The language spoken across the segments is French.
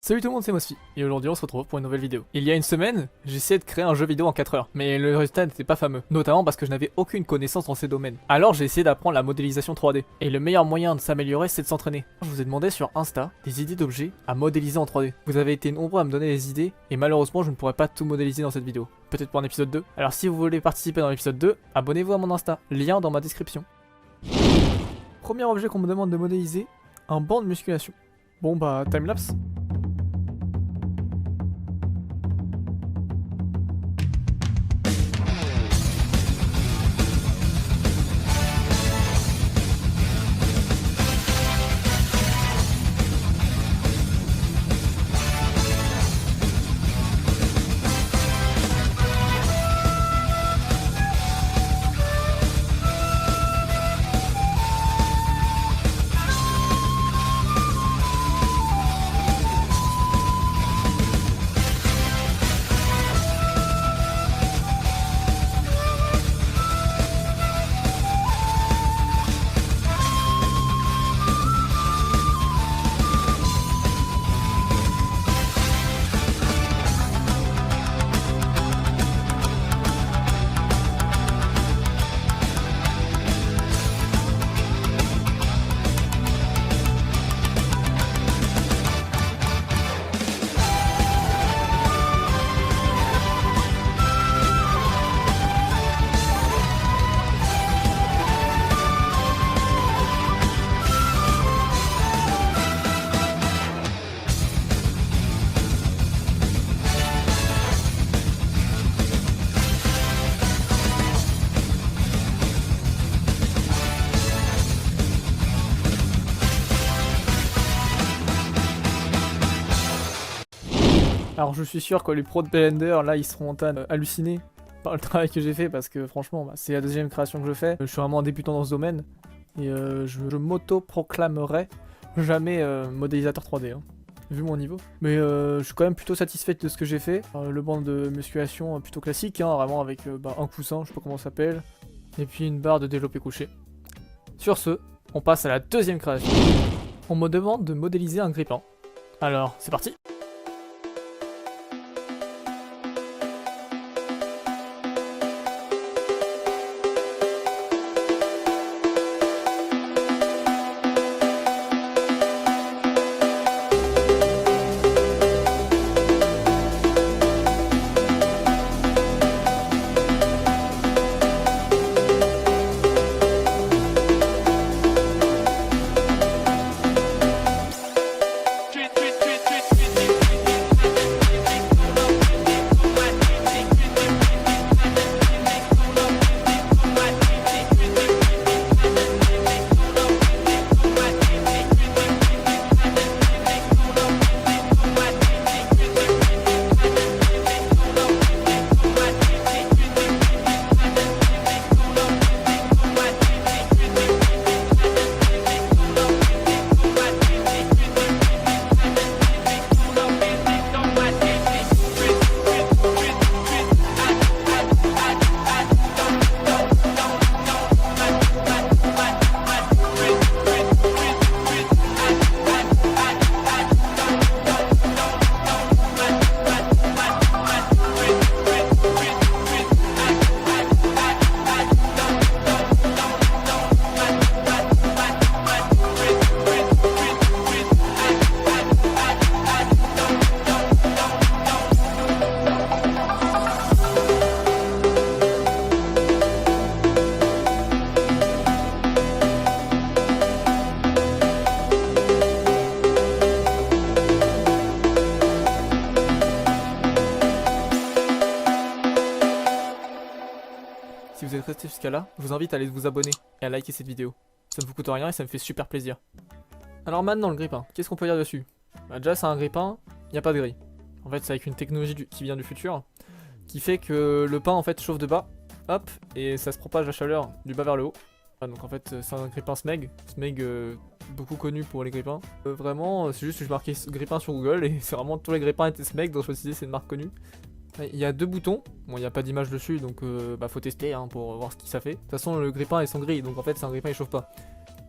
Salut tout le monde, c'est Mosfi, et aujourd'hui on se retrouve pour une nouvelle vidéo. Il y a une semaine, j'ai essayé de créer un jeu vidéo en 4 heures, mais le résultat n'était pas fameux, notamment parce que je n'avais aucune connaissance dans ces domaines. Alors j'ai essayé d'apprendre la modélisation 3D, et le meilleur moyen de s'améliorer c'est de s'entraîner. Je vous ai demandé sur Insta des idées d'objets à modéliser en 3D. Vous avez été nombreux à me donner des idées, et malheureusement je ne pourrais pas tout modéliser dans cette vidéo. Peut-être pour un épisode 2. Alors si vous voulez participer dans l'épisode 2, abonnez-vous à mon Insta, lien dans ma description. Premier objet qu'on me demande de modéliser, un banc de musculation. Bon bah, timelapse. Alors je suis sûr que les pros de Blender, là, ils seront en train d'halluciner par le travail que j'ai fait parce que franchement, bah, c'est la deuxième création que je fais. Je suis vraiment un débutant dans ce domaine et je m'auto-proclamerai jamais modélisateur 3D, hein, vu mon niveau. Mais je suis quand même plutôt satisfait de ce que j'ai fait. Le banc de musculation plutôt classique, hein, vraiment avec un coussin, je sais pas comment ça s'appelle, et puis une barre de développé couché. Sur ce, on passe à la deuxième création. On me demande de modéliser un grippin. Alors, c'est parti! Si vous êtes resté jusqu'à là, je vous invite à aller vous abonner et à liker cette vidéo. Ça ne vous coûte rien et ça me fait super plaisir. Alors maintenant le grippin, qu'est-ce qu'on peut dire dessus? Bah déjà c'est un grippin, il n'y a pas de grille. En fait c'est avec une technologie qui vient du futur, qui fait que le pain en fait chauffe de bas, hop, et ça se propage la chaleur du bas vers le haut. Donc en fait c'est un grippin SMEG, beaucoup connu pour les grippins. Vraiment c'est juste que je marquais grippin sur Google et c'est vraiment tous les grippins étaient SMEG, donc je me suis dit c'est une marque connue. Il y a deux boutons, bon il n'y a pas d'image dessus donc faut tester hein, pour voir ce que ça fait. De toute façon le grippin est sans grille donc en fait c'est un grippin il chauffe pas.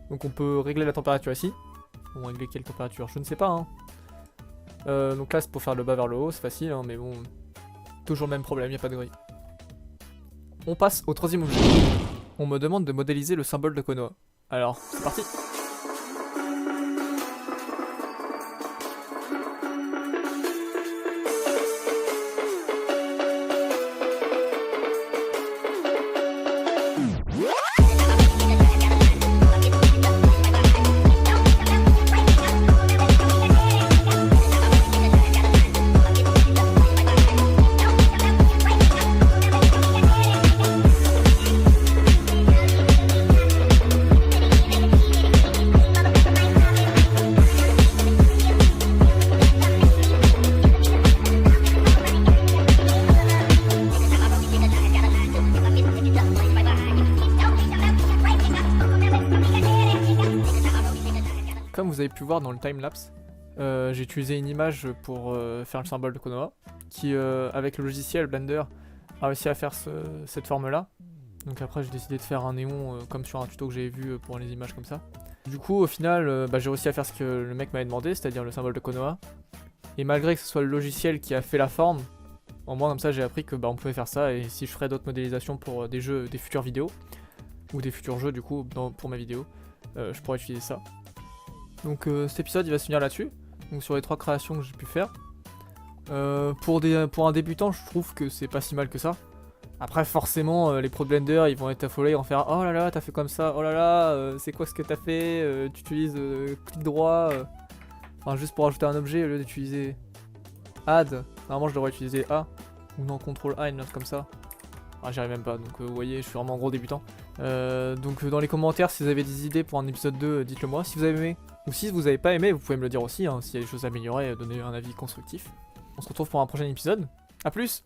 Donc on peut régler la température ici. On va régler quelle température? Je ne sais pas hein. Donc là c'est pour faire le bas vers le haut, c'est facile hein, mais bon, toujours le même problème, y a pas de grille. On passe au troisième objet. On me demande de modéliser le symbole de Konoha. Alors, c'est parti. Comme vous avez pu voir dans le timelapse, j'ai utilisé une image pour faire le symbole de Konoha, qui avec le logiciel Blender a réussi à faire cette forme là. Donc après j'ai décidé de faire un néon comme sur un tuto que j'avais vu pour les images comme ça. Du coup au final j'ai réussi à faire ce que le mec m'avait demandé, c'est-à-dire le symbole de Konoha. Et malgré que ce soit le logiciel qui a fait la forme, au moins comme ça j'ai appris que on pouvait faire ça, et si je ferais d'autres modélisations pour des jeux, des futures vidéos, ou des futurs jeux du coup pour mes vidéos, je pourrais utiliser ça. Donc cet épisode il va se finir là-dessus, donc sur les 3 créations que j'ai pu faire. Pour un débutant je trouve que c'est pas si mal que ça. Après forcément les pros de Blender ils vont être affolés, ils vont faire oh là là t'as fait comme ça, oh là là c'est quoi ce que t'as fait, tu utilises clic droit, enfin juste pour ajouter un objet au lieu d'utiliser add, normalement je devrais utiliser A, ou non CTRL A, une note comme ça. Ah, j'y arrive même pas, donc vous voyez, je suis vraiment un gros débutant. Donc dans les commentaires, si vous avez des idées pour un épisode 2, dites-le moi. Si vous avez aimé, ou si vous avez pas aimé, vous pouvez me le dire aussi, hein, s'il y a des choses à améliorer, donner un avis constructif. On se retrouve pour un prochain épisode. A plus!